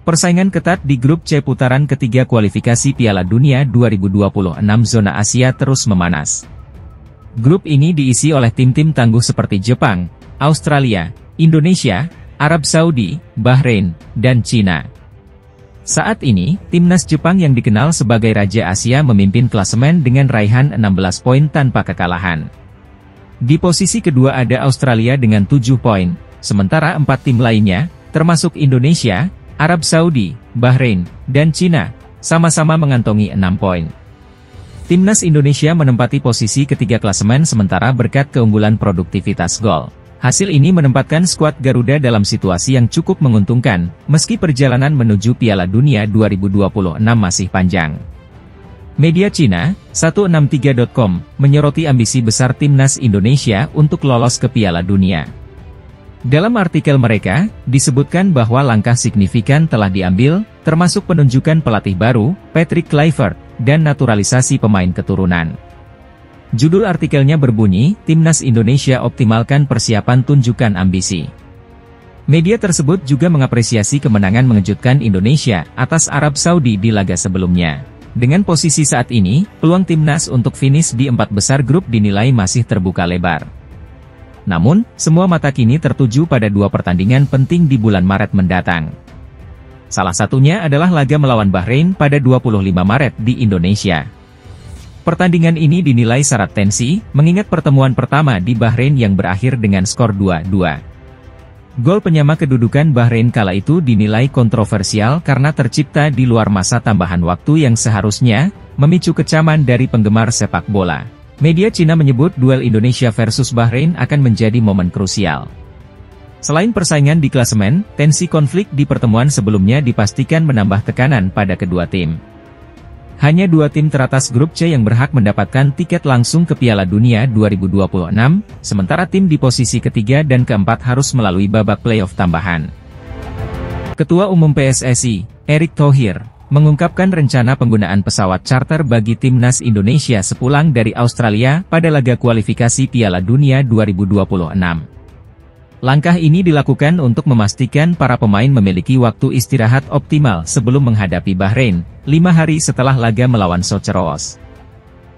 Persaingan ketat di grup C putaran ketiga kualifikasi Piala Dunia 2026 zona Asia terus memanas. Grup ini diisi oleh tim-tim tangguh seperti Jepang, Australia, Indonesia, Arab Saudi, Bahrain, dan Cina. Saat ini, timnas Jepang yang dikenal sebagai Raja Asia memimpin klasemen dengan raihan 16 poin tanpa kekalahan. Di posisi kedua ada Australia dengan 7 poin, sementara 4 tim lainnya, termasuk Indonesia, Arab Saudi, Bahrain, dan Cina, sama-sama mengantongi 6 poin. Timnas Indonesia menempati posisi ketiga klasemen sementara berkat keunggulan produktivitas gol. Hasil ini menempatkan skuad Garuda dalam situasi yang cukup menguntungkan, meski perjalanan menuju Piala Dunia 2026 masih panjang. Media Cina, 163.com, menyoroti ambisi besar timnas Indonesia untuk lolos ke Piala Dunia. Dalam artikel mereka, disebutkan bahwa langkah signifikan telah diambil, termasuk penunjukan pelatih baru, Patrick Kluivert, dan naturalisasi pemain keturunan. Judul artikelnya berbunyi, Timnas Indonesia optimalkan persiapan tunjukkan ambisi. Media tersebut juga mengapresiasi kemenangan mengejutkan Indonesia atas Arab Saudi di laga sebelumnya. Dengan posisi saat ini, peluang timnas untuk finish di 4 besar grup dinilai masih terbuka lebar. Namun, semua mata kini tertuju pada 2 pertandingan penting di bulan Maret mendatang. Salah satunya adalah laga melawan Bahrain pada 25 Maret di Indonesia. Pertandingan ini dinilai syarat tensi, mengingat pertemuan pertama di Bahrain yang berakhir dengan skor 2-2. Gol penyama kedudukan Bahrain kala itu dinilai kontroversial karena tercipta di luar masa tambahan waktu yang seharusnya memicu kecaman dari penggemar sepak bola. Media Cina menyebut duel Indonesia versus Bahrain akan menjadi momen krusial. Selain persaingan di klasemen, tensi konflik di pertemuan sebelumnya dipastikan menambah tekanan pada kedua tim. Hanya 2 tim teratas grup C yang berhak mendapatkan tiket langsung ke Piala Dunia 2026, sementara tim di posisi ketiga dan keempat harus melalui babak playoff tambahan. Ketua Umum PSSI, Erick Thohir, mengungkapkan rencana penggunaan pesawat charter bagi timnas Indonesia sepulang dari Australia pada laga kualifikasi Piala Dunia 2026. Langkah ini dilakukan untuk memastikan para pemain memiliki waktu istirahat optimal sebelum menghadapi Bahrain, 5 hari setelah laga melawan Seychelles.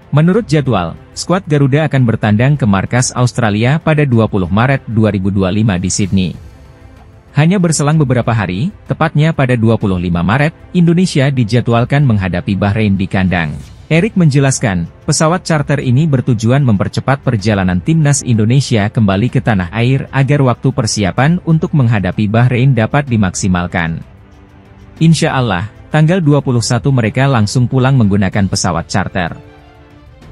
Menurut jadwal, skuad Garuda akan bertandang ke markas Australia pada 20 Maret 2025 di Sydney. Hanya berselang beberapa hari, tepatnya pada 25 Maret, Indonesia dijadwalkan menghadapi Bahrain di kandang. Erick menjelaskan, pesawat charter ini bertujuan mempercepat perjalanan timnas Indonesia kembali ke tanah air agar waktu persiapan untuk menghadapi Bahrain dapat dimaksimalkan. Insya Allah, tanggal 21 mereka langsung pulang menggunakan pesawat charter.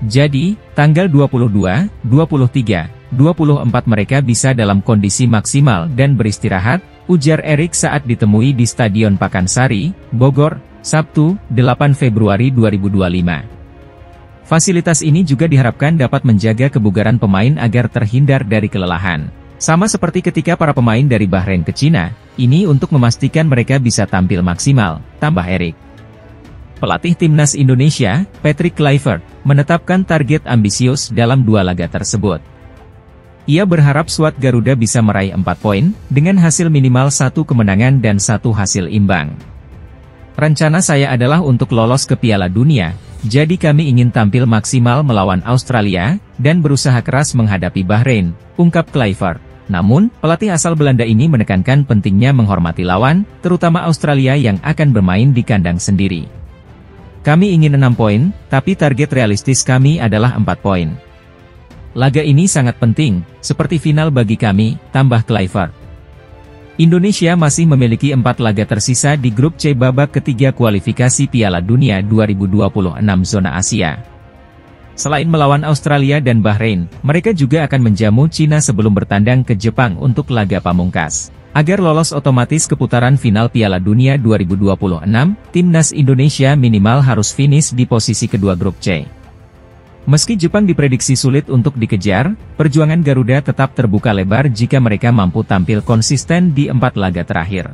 Jadi, tanggal 22, 23, 24 mereka bisa dalam kondisi maksimal dan beristirahat, ujar Erick saat ditemui di Stadion Pakansari, Bogor, Sabtu, 8 Februari 2025. Fasilitas ini juga diharapkan dapat menjaga kebugaran pemain agar terhindar dari kelelahan. Sama seperti ketika para pemain dari Bahrain ke Cina, ini untuk memastikan mereka bisa tampil maksimal, tambah Erick. Pelatih timnas Indonesia, Patrick Kluivert, menetapkan target ambisius dalam 2 laga tersebut. Ia berharap skuad Garuda bisa meraih 4 poin, dengan hasil minimal 1 kemenangan dan 1 hasil imbang. Rencana saya adalah untuk lolos ke Piala Dunia, jadi kami ingin tampil maksimal melawan Australia, dan berusaha keras menghadapi Bahrain, ungkap Kluivert. Namun, pelatih asal Belanda ini menekankan pentingnya menghormati lawan, terutama Australia yang akan bermain di kandang sendiri. Kami ingin 6 poin, tapi target realistis kami adalah 4 poin. Laga ini sangat penting, seperti final bagi kami, tambah Kluivert. Indonesia masih memiliki 4 laga tersisa di grup C babak ketiga kualifikasi Piala Dunia 2026 zona Asia. Selain melawan Australia dan Bahrain, mereka juga akan menjamu Cina sebelum bertandang ke Jepang untuk laga pamungkas. Agar lolos otomatis ke putaran final Piala Dunia 2026, timnas Indonesia minimal harus finish di posisi kedua grup C. Meski Jepang diprediksi sulit untuk dikejar, perjuangan Garuda tetap terbuka lebar jika mereka mampu tampil konsisten di 4 laga terakhir.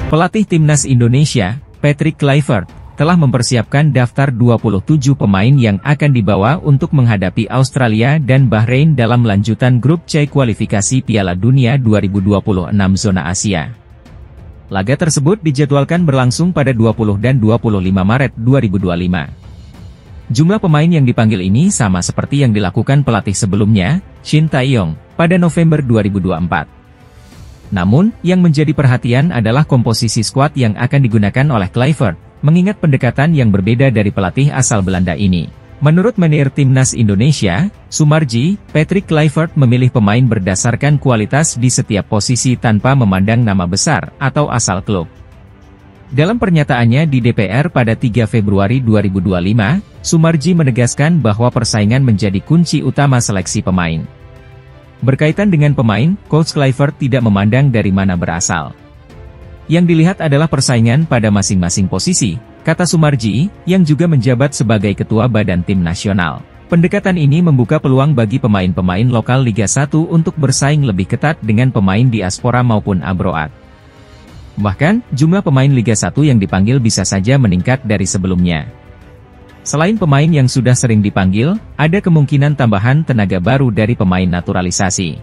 Pelatih timnas Indonesia, Patrick Kluivert, telah mempersiapkan daftar 27 pemain yang akan dibawa untuk menghadapi Australia dan Bahrain dalam lanjutan grup C kualifikasi Piala Dunia 2026 zona Asia. Laga tersebut dijadwalkan berlangsung pada 20 dan 25 Maret 2025. Jumlah pemain yang dipanggil ini sama seperti yang dilakukan pelatih sebelumnya, Shin Tae-yong, pada November 2024. Namun, yang menjadi perhatian adalah komposisi skuad yang akan digunakan oleh Kluivert, mengingat pendekatan yang berbeda dari pelatih asal Belanda ini. Menurut manajer Timnas Indonesia, Soemarji, Patrick Kluivert memilih pemain berdasarkan kualitas di setiap posisi tanpa memandang nama besar atau asal klub. Dalam pernyataannya di DPR pada 3 Februari 2025, Soemarji menegaskan bahwa persaingan menjadi kunci utama seleksi pemain. Berkaitan dengan pemain, Coach Kluivert tidak memandang dari mana berasal. Yang dilihat adalah persaingan pada masing-masing posisi, kata Soemarji, yang juga menjabat sebagai ketua badan tim nasional. Pendekatan ini membuka peluang bagi pemain-pemain lokal Liga 1 untuk bersaing lebih ketat dengan pemain diaspora maupun abroad. Bahkan, jumlah pemain Liga 1 yang dipanggil bisa saja meningkat dari sebelumnya. Selain pemain yang sudah sering dipanggil, ada kemungkinan tambahan tenaga baru dari pemain naturalisasi.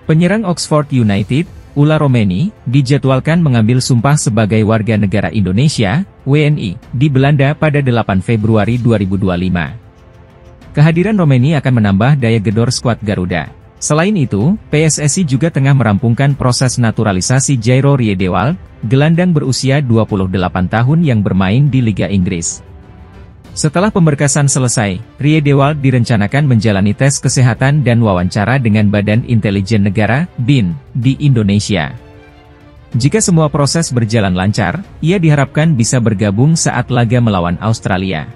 Penyerang Oxford United, Ula Romeni, dijadwalkan mengambil sumpah sebagai warga negara Indonesia, WNI, di Belanda pada 8 Februari 2025. Kehadiran Romeni akan menambah daya gedor skuad Garuda. Selain itu, PSSI juga tengah merampungkan proses naturalisasi Jairo Riedewald, gelandang berusia 28 tahun yang bermain di Liga Inggris. Setelah pemberkasan selesai, Riedewald direncanakan menjalani tes kesehatan dan wawancara dengan Badan Intelijen Negara, BIN, di Indonesia. Jika semua proses berjalan lancar, ia diharapkan bisa bergabung saat laga melawan Australia.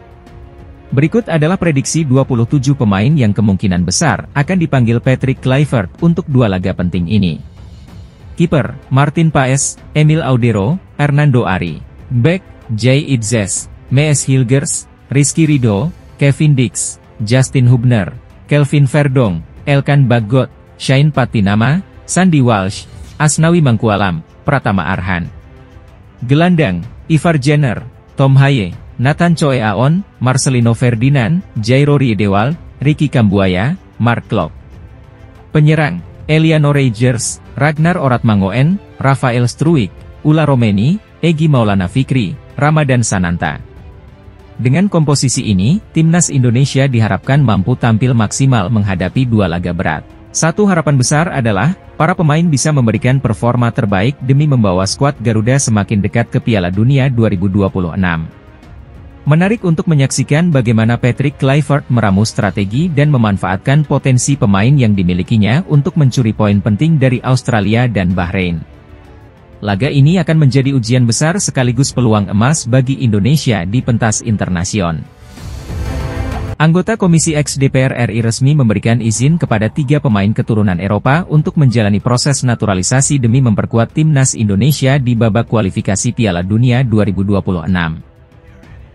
Berikut adalah prediksi 27 pemain yang kemungkinan besar akan dipanggil Patrick Kluivert untuk dua laga penting ini. Kiper, Martin Paes, Emil Audero, Hernando Ari. Bek, Jay Itzes, Mees Hilgers, Rizky Ridho, Kevin Dix, Justin Hubner, Kelvin Verdong, Elkan Bagot, Shane Patinama, Sandy Walsh, Asnawi Mangkualam, Pratama Arhan. Gelandang, Ivar Jenner, Tom Haye, Nathan Choe Aon, Marcelino Ferdinand, Jairo Riedewald, Ricky Kambuaya, Mark Klok. Penyerang, Eliano Rogers, Ragnar Oratmangoen, Rafael Struijk, Ula Romeni, Egy Maulana Fikri, Ramadan Sananta. Dengan komposisi ini, Timnas Indonesia diharapkan mampu tampil maksimal menghadapi dua laga berat. Satu harapan besar adalah, para pemain bisa memberikan performa terbaik demi membawa skuad Garuda semakin dekat ke Piala Dunia 2026. Menarik untuk menyaksikan bagaimana Patrick Kluivert meramu strategi dan memanfaatkan potensi pemain yang dimilikinya untuk mencuri poin penting dari Australia dan Bahrain. Laga ini akan menjadi ujian besar sekaligus peluang emas bagi Indonesia di pentas internasional. Anggota Komisi X DPR RI resmi memberikan izin kepada 3 pemain keturunan Eropa untuk menjalani proses naturalisasi demi memperkuat Timnas Indonesia di babak kualifikasi Piala Dunia 2026.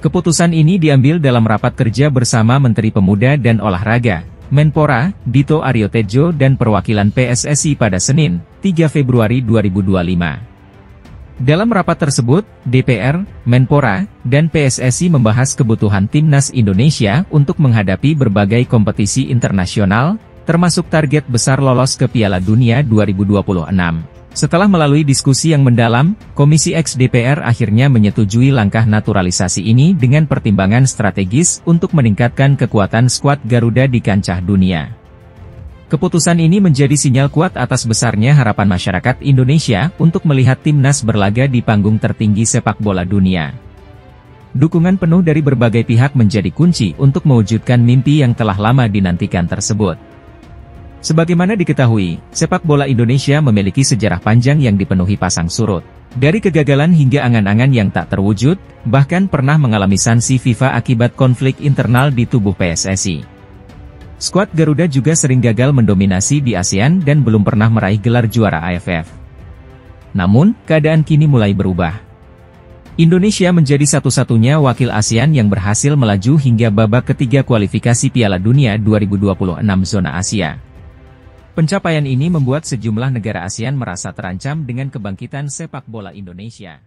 Keputusan ini diambil dalam rapat kerja bersama Menteri Pemuda dan Olahraga, Menpora, Dito Aryo Tejo dan perwakilan PSSI pada Senin, 3 Februari 2025. Dalam rapat tersebut, DPR, Menpora, dan PSSI membahas kebutuhan Timnas Indonesia untuk menghadapi berbagai kompetisi internasional, termasuk target besar lolos ke Piala Dunia 2026. Setelah melalui diskusi yang mendalam, Komisi X DPR akhirnya menyetujui langkah naturalisasi ini dengan pertimbangan strategis untuk meningkatkan kekuatan skuad Garuda di kancah dunia. Keputusan ini menjadi sinyal kuat atas besarnya harapan masyarakat Indonesia untuk melihat Timnas berlaga di panggung tertinggi sepak bola dunia. Dukungan penuh dari berbagai pihak menjadi kunci untuk mewujudkan mimpi yang telah lama dinantikan tersebut. Sebagaimana diketahui, sepak bola Indonesia memiliki sejarah panjang yang dipenuhi pasang surut. Dari kegagalan hingga angan-angan yang tak terwujud, bahkan pernah mengalami sanksi FIFA akibat konflik internal di tubuh PSSI. Skuad Garuda juga sering gagal mendominasi di ASEAN dan belum pernah meraih gelar juara AFF. Namun, keadaan kini mulai berubah. Indonesia menjadi satu-satunya wakil ASEAN yang berhasil melaju hingga babak ketiga kualifikasi Piala Dunia 2026 zona Asia. Pencapaian ini membuat sejumlah negara ASEAN merasa terancam dengan kebangkitan sepak bola Indonesia.